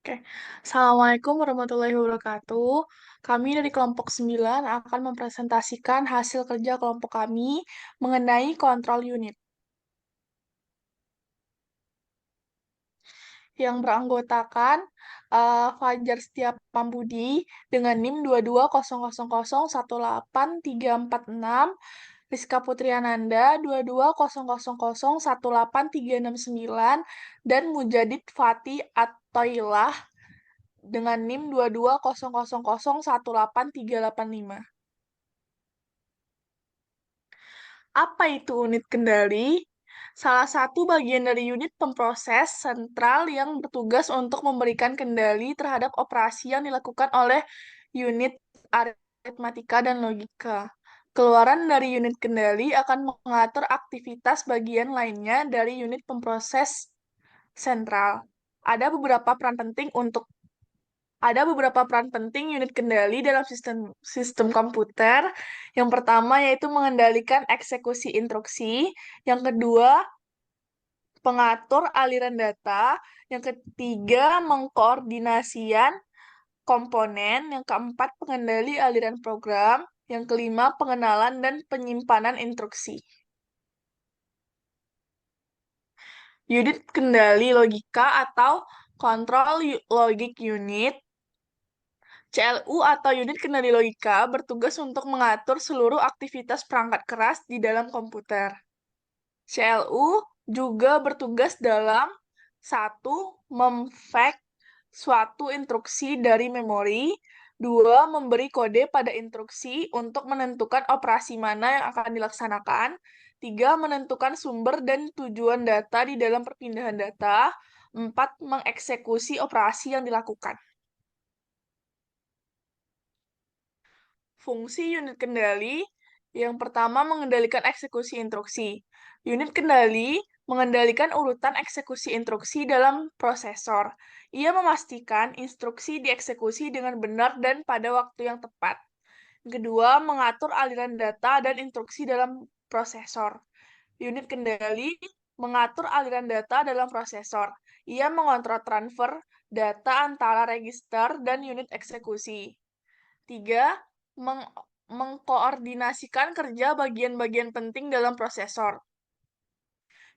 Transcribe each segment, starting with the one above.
Oke. Assalamualaikum warahmatullahi wabarakatuh. Kami dari kelompok 9 akan mempresentasikan hasil kerja kelompok kami mengenai kontrol unit yang beranggotakan Fajar Setiapambudi dengan NIM 2200018346, Rizka Putriananda 2200018369, dan Mujadid Fatih At-Toilah dengan NIM 2200018385. Apa itu unit kendali? Salah satu bagian dari unit pemproses sentral yang bertugas untuk memberikan kendali terhadap operasi yang dilakukan oleh unit aritmatika dan logika. Keluaran dari unit kendali akan mengatur aktivitas bagian lainnya dari unit pemproses sentral. Ada beberapa peran penting unit kendali dalam sistem sistem komputer. Yang pertama yaitu mengendalikan eksekusi instruksi, yang kedua pengatur aliran data, yang ketiga mengkoordinasikan komponen, yang keempat pengendali aliran program, yang kelima pengenalan dan penyimpanan instruksi. Unit kendali logika atau Control Logic Unit CLU atau unit kendali logika bertugas untuk mengatur seluruh aktivitas perangkat keras di dalam komputer. CLU juga bertugas dalam satu, memfetch suatu instruksi dari memori, dua, memberi kode pada instruksi untuk menentukan operasi mana yang akan dilaksanakan, tiga, menentukan sumber dan tujuan data di dalam perpindahan data, empat, mengeksekusi operasi yang dilakukan. Fungsi unit kendali yang pertama mengendalikan eksekusi instruksi. Unit kendali mengendalikan urutan eksekusi instruksi dalam prosesor. Ia memastikan instruksi dieksekusi dengan benar dan pada waktu yang tepat. Kedua, mengatur aliran data dan instruksi dalam prosesor. Unit kendali mengatur aliran data dalam prosesor. Ia mengontrol transfer data antara register dan unit eksekusi. Tiga, mengkoordinasikan kerja bagian-bagian penting dalam prosesor.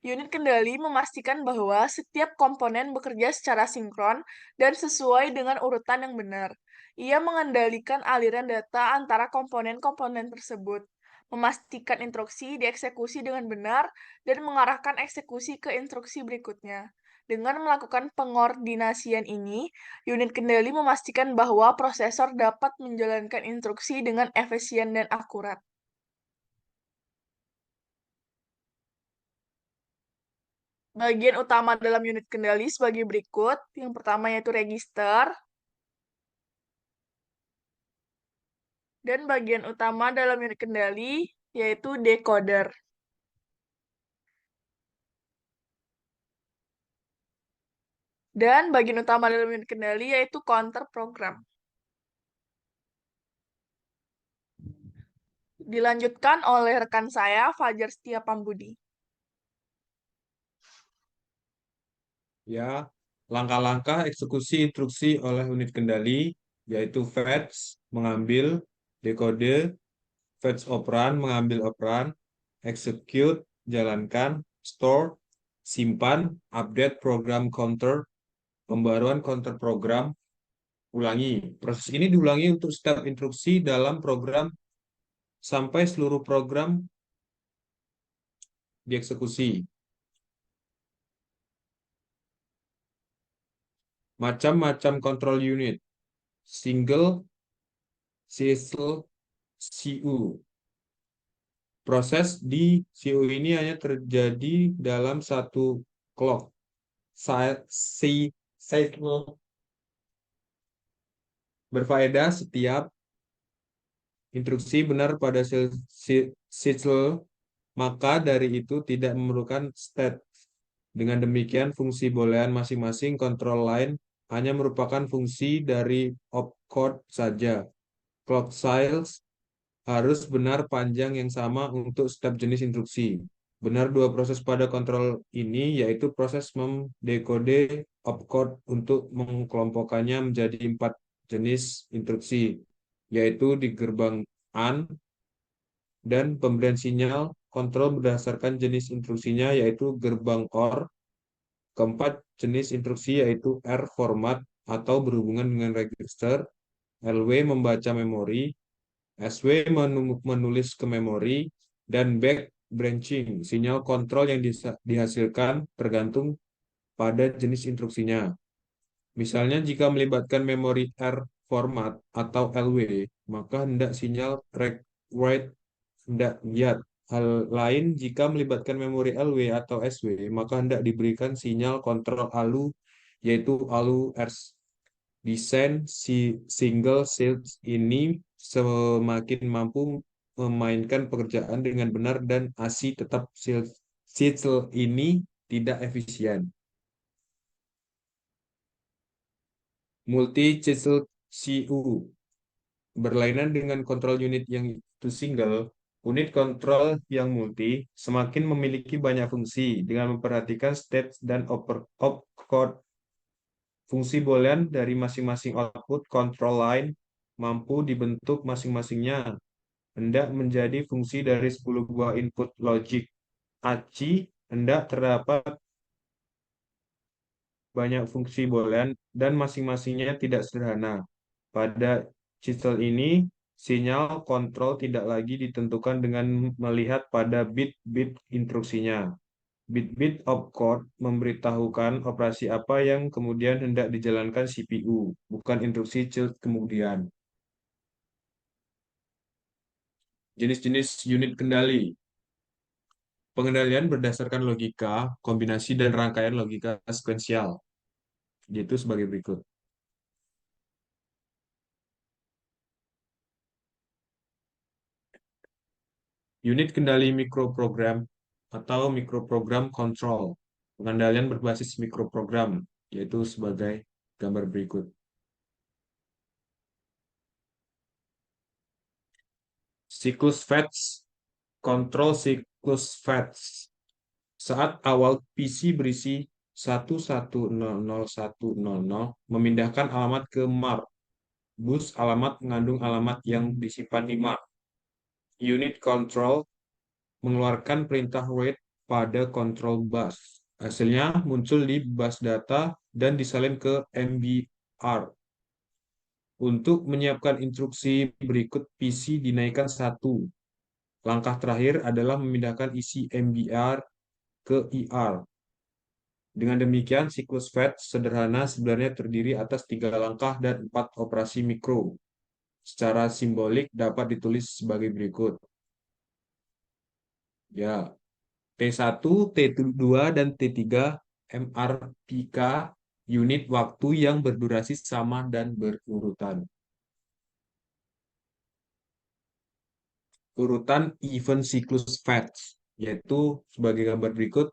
Unit kendali memastikan bahwa setiap komponen bekerja secara sinkron dan sesuai dengan urutan yang benar. Ia mengendalikan aliran data antara komponen-komponen tersebut, memastikan instruksi dieksekusi dengan benar, dan mengarahkan eksekusi ke instruksi berikutnya. Dengan melakukan pengordinasian ini, unit kendali memastikan bahwa prosesor dapat menjalankan instruksi dengan efisien dan akurat. Bagian utama dalam unit kendali sebagai berikut. Yang pertama yaitu register. Dan bagian utama dalam unit kendali yaitu decoder. Dan bagian utama dalam unit kendali yaitu counter program. Dilanjutkan oleh rekan saya, Fajar Setiapambudi. Ya, langkah-langkah eksekusi instruksi oleh unit kendali yaitu fetch, mengambil, dekode, fetch operan, mengambil operan, execute, jalankan, store, simpan, update program counter, pembaruan counter program, ulangi. Proses ini diulangi untuk setiap instruksi dalam program sampai seluruh program dieksekusi. Macam-macam control unit, single, CSL, CU. Proses di CU ini hanya terjadi dalam satu clock cycle. Berfaedah setiap instruksi benar pada cycle, maka dari itu tidak memerlukan state. Dengan demikian, fungsi boolean masing-masing kontrol line hanya merupakan fungsi dari opcode saja. Clock cycles harus benar panjang yang sama untuk setiap jenis instruksi. Benar dua proses pada kontrol ini, yaitu proses mendekode opcode untuk mengelompokkannya menjadi 4 jenis instruksi, yaitu di gerbang AND dan pemberian sinyal kontrol berdasarkan jenis instruksinya, yaitu gerbang OR. Keempat jenis instruksi yaitu R format atau berhubungan dengan register, LW membaca memori, SW menulis ke memori, dan back branching, sinyal kontrol yang dihasilkan tergantung pada jenis instruksinya. Misalnya jika melibatkan memori R format atau LW, maka hendak sinyal read write hendak lihat. Hal lain jika melibatkan memori LW atau SW, maka hendak diberikan sinyal kontrol ALU, yaitu ALU R. Desain si single shield ini semakin mampu memainkan pekerjaan dengan benar dan ASI tetap shield ini tidak efisien. Multi-chisel CU berlainan dengan kontrol unit yang itu single, unit kontrol yang multi semakin memiliki banyak fungsi dengan memperhatikan state dan opcode. Fungsi boolean dari masing-masing output control line mampu dibentuk masing-masingnya hendak menjadi fungsi dari 10 buah input logic. ACI hendak terdapat banyak fungsi boolean dan masing-masingnya tidak sederhana. Pada chisel ini, sinyal kontrol tidak lagi ditentukan dengan melihat pada bit-bit instruksinya. Bit-bit opcode memberitahukan operasi apa yang kemudian hendak dijalankan CPU, bukan instruksi child kemudian. Jenis-jenis unit kendali. Pengendalian berdasarkan logika, kombinasi, dan rangkaian logika sekuensial, yaitu sebagai berikut. Unit kendali mikroprogram atau mikroprogram control. Pengendalian berbasis mikroprogram, yaitu sebagai gambar berikut. Siklus fetch, kontrol siklus fetch. Saat awal PC berisi 11001000 memindahkan alamat ke MAR. Bus alamat mengandung alamat yang disimpan di MAR. Unit control mengeluarkan perintah wait pada control bus. Hasilnya muncul di bus data dan disalin ke MBR. Untuk menyiapkan instruksi berikut PC dinaikkan 1. Langkah terakhir adalah memindahkan isi MBR ke IR. Dengan demikian, siklus fetch sederhana sebenarnya terdiri atas 3 langkah dan 4 operasi mikro. Secara simbolik dapat ditulis sebagai berikut. Ya, T1, T2, dan T3 MRPK unit waktu yang berdurasi sama dan berurutan. Urutan event siklus fetch, yaitu sebagai gambar berikut.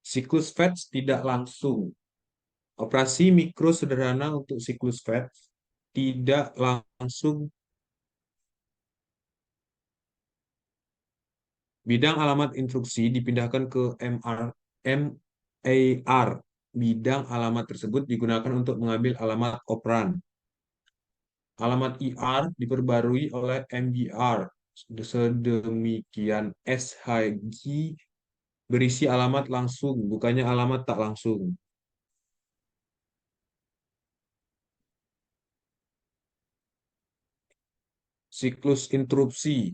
Siklus fetch tidak langsung. Operasi mikro sederhana untuk siklus fetch tidak langsung. Bidang alamat instruksi dipindahkan ke MAR. Bidang alamat tersebut digunakan untuk mengambil alamat operan. Alamat IR diperbarui oleh MBR. Sedemikian SHG berisi alamat langsung, bukannya alamat tak langsung. Siklus interupsi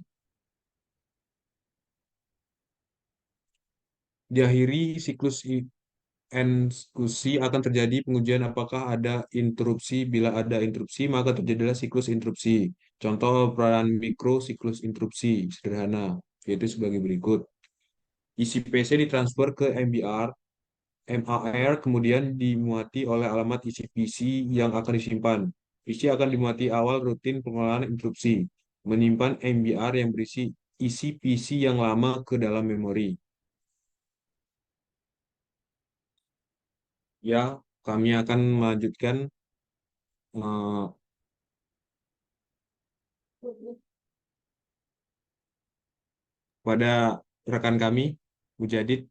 diakhiri siklus eksekusi akan terjadi pengujian apakah ada interupsi. Bila ada interupsi, maka terjadilah siklus interupsi. Contoh peran mikro siklus interupsi sederhana, yaitu sebagai berikut. Isi PC ditransfer ke MBR, MAR kemudian dimuati oleh alamat isi PC yang akan disimpan. PC akan dimuati awal rutin pengelolaan interupsi, menyimpan MBR yang berisi isi PC yang lama ke dalam memori. Ya, kami akan melanjutkan eh, pada rekan kami, Mujadid.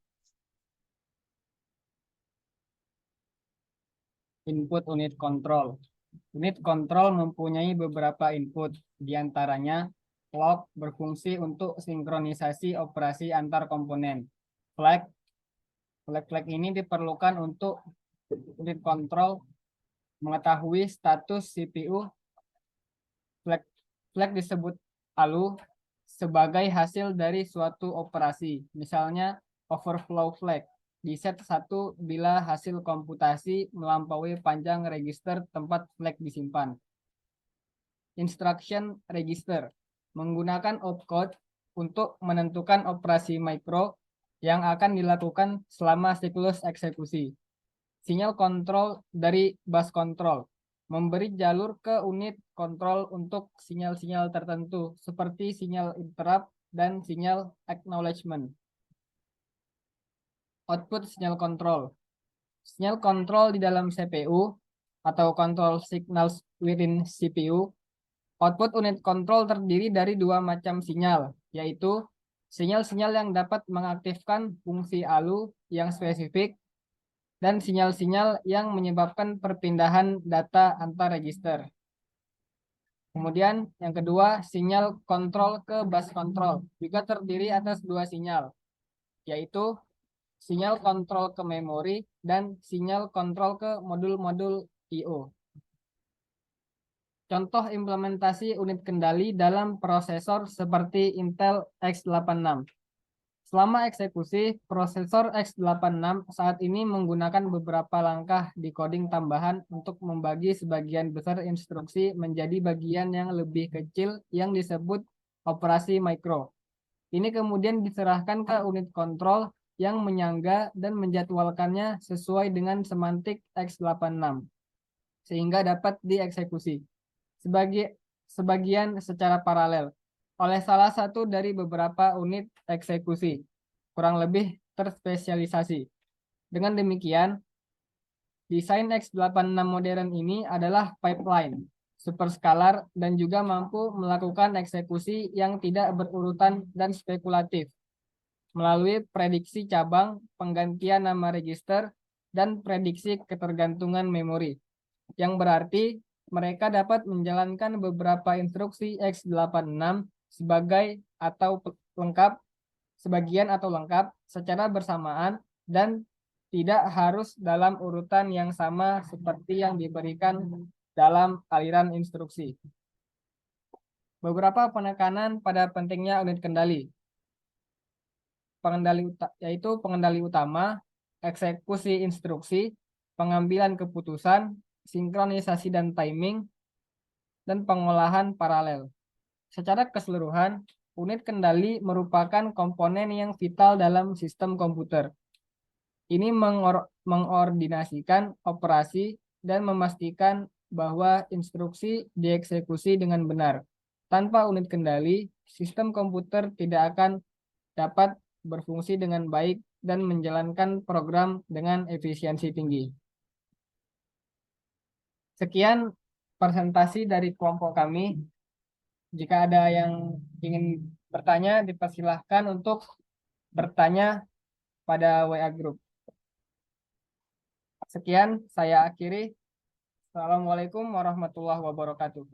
Input unit kontrol. Unit kontrol mempunyai beberapa input, diantaranya clock berfungsi untuk sinkronisasi operasi antar komponen. Flag ini diperlukan untuk unit kontrol mengetahui status CPU. Flag disebut ALU sebagai hasil dari suatu operasi, misalnya overflow flag. Di set 1 bila hasil komputasi melampaui panjang register tempat flag disimpan. Instruction register menggunakan opcode untuk menentukan operasi mikro yang akan dilakukan selama siklus eksekusi. Sinyal kontrol dari bus control memberi jalur ke unit kontrol untuk sinyal-sinyal tertentu seperti sinyal interrupt dan sinyal acknowledgement. Output sinyal kontrol. Sinyal kontrol di dalam CPU atau control signals within CPU. Output unit kontrol terdiri dari dua macam sinyal, yaitu sinyal-sinyal yang dapat mengaktifkan fungsi ALU yang spesifik dan sinyal-sinyal yang menyebabkan perpindahan data antar register. Kemudian yang kedua, sinyal kontrol ke bus control juga terdiri atas dua sinyal, yaitu sinyal kontrol ke memori dan sinyal kontrol ke modul-modul I/O. Contoh implementasi unit kendali dalam prosesor seperti Intel x86. Selama eksekusi, prosesor x86 saat ini menggunakan beberapa langkah decoding tambahan untuk membagi sebagian besar instruksi menjadi bagian yang lebih kecil yang disebut operasi mikro. Ini kemudian diserahkan ke unit kontrol yang menyangga dan menjadwalkannya sesuai dengan semantik x86 sehingga dapat dieksekusi sebagian secara paralel oleh salah satu dari beberapa unit eksekusi, kurang lebih terspesialisasi. Dengan demikian, desain x86 modern ini adalah pipeline, superskalar, dan juga mampu melakukan eksekusi yang tidak berurutan dan spekulatif melalui prediksi cabang, penggantian nama register, dan prediksi ketergantungan memori. Yang berarti mereka dapat menjalankan beberapa instruksi x86 sebagai atau lengkap, sebagian atau lengkap secara bersamaan dan tidak harus dalam urutan yang sama seperti yang diberikan dalam aliran instruksi. Beberapa penekanan pada pentingnya unit kendali. Yaitu pengendali utama, eksekusi instruksi, pengambilan keputusan, sinkronisasi dan timing, dan pengolahan paralel. Secara keseluruhan, unit kendali merupakan komponen yang vital dalam sistem komputer. Ini mengordinasikan operasi dan memastikan bahwa instruksi dieksekusi dengan benar. Tanpa unit kendali, sistem komputer tidak akan dapat berfungsi dengan baik dan menjalankan program dengan efisiensi tinggi. Sekian presentasi dari kelompok kami. Jika ada yang ingin bertanya, dipersilahkan untuk bertanya pada WA Group. Sekian, saya akhiri. Assalamualaikum warahmatullahi wabarakatuh.